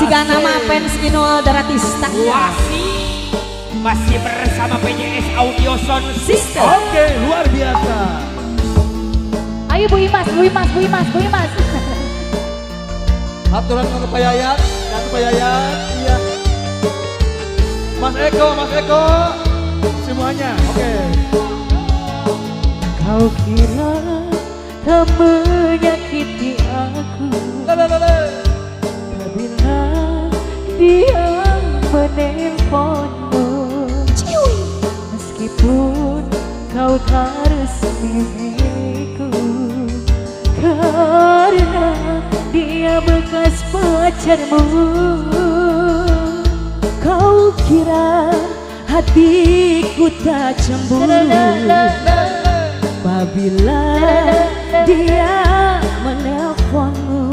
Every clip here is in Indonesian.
Jika nama fans Inul Daratista masih bersama PJS Audio Sound System. Oke, luar biasa. Ayo Bu Imas, Bu Imas, Bu Imas, Bu Imas. Aturan untuk Pak Yayat, dan Pak Yayat, iya. Mas Eko, semuanya, oke. Kau kira tak menyakiti aku apabila dia menelponmu, meskipun kau tak resmi milikku, karena dia bekas pacarmu. Kau kira hatiku tak cemburu apabila dia menelponmu.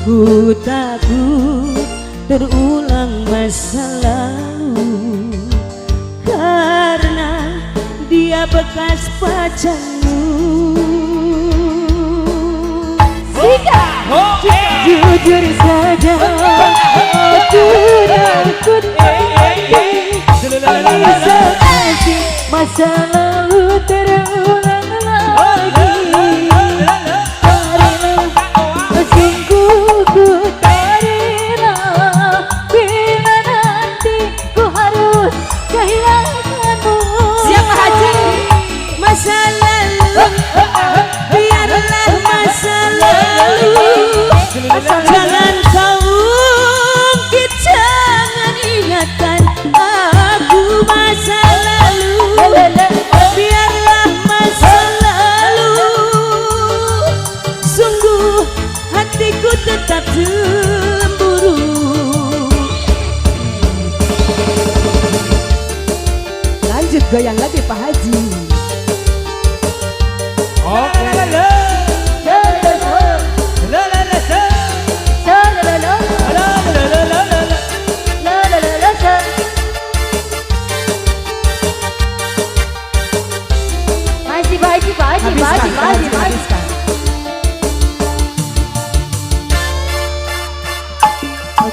Ku takut terulang masa lalu, karena dia bekas pacarmu. Jujur saja aku takut kasih masa lalu terulang lagi, karena sungguhku tak rela bila nanti ku harus kehilanganmu. Siapa Haji? Masa lalu biarlah masa lalu. Jangan kau ungkit, jangan ingatkan aku masa lalu. Biarlah masa lalu. Sungguh hatiku tetap cemburu. Lanjut goyang lagi Pak Haji.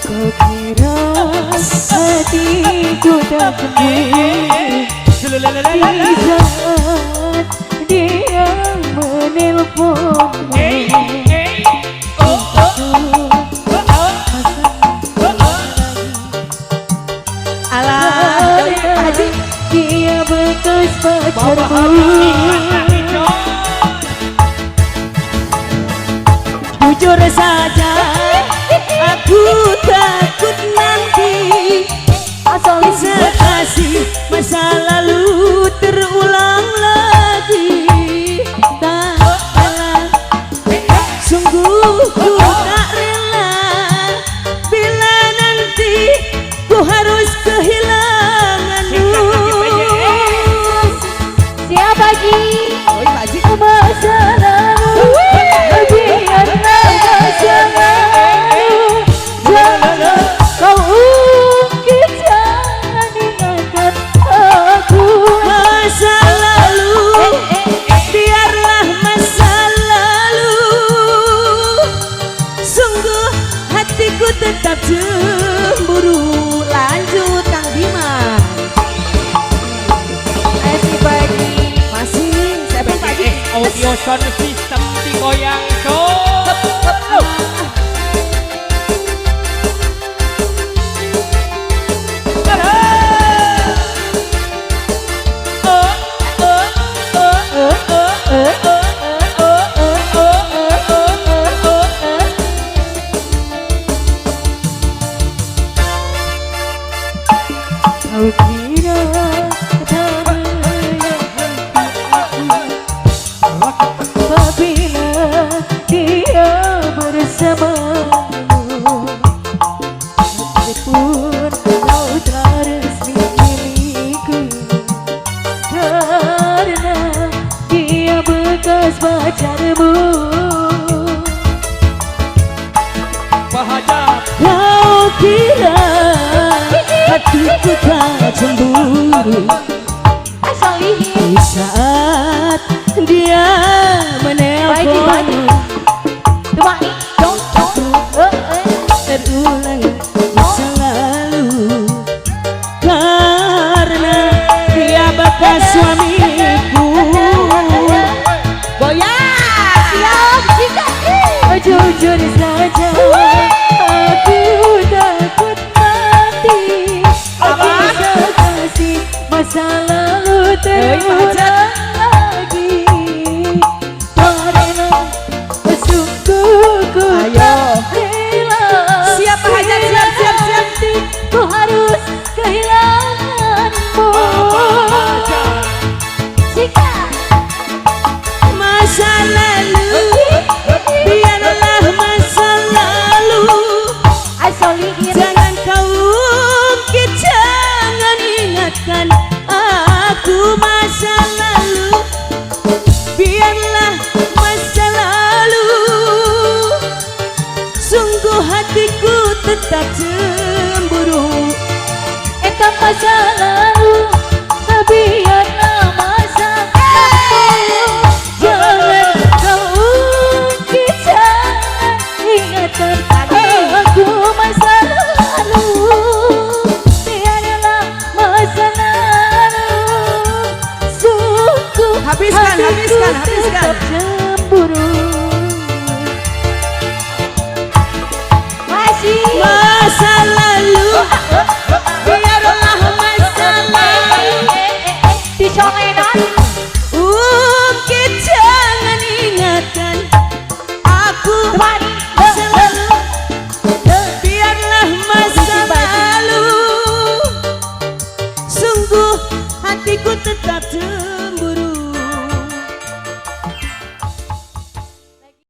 Kau kira hatiku tak kembali di saat dia menelponmu. Alah Haji, dia bekas pacarmu. jujur saja aku takut nanti kasih masa lalu terulang lagi. Tak sungguh ku tak rela bila nanti ku harus kehilanganmu. Siapa Ji? Oh Haji, Masa lalu biarlah masa lalu. Jangan kau ungkit, jangan ingatkan aku masa lalu. Biarlah masa lalu. Sungguh hatiku tetap cemburu. Lanjut Kang Bima. Masih pagi. Masih saya pagi. Audio Sound System digoyang show. Kau kira tak apabila dia bersamamu, meskipun kau tak resmi milikku, karena dia bekas pacarmu. Kau kira hatiku tak cemburu di saat dia menelponmu. Terulang saja aku takut mati. Bisa kasih masa lalu terulang lagi. Karena sungguh ku tak rela. Siap Pak Hajar, siap. Ku harus kehilanganmu. Jika Masa lalu, biarlah masa lalu. Asoli Jangan kau ungkit, jangan ingatkan aku masa lalu. Biarlah masa lalu. Sungguh hatiku tetap cemburu. eta masa lalu, biar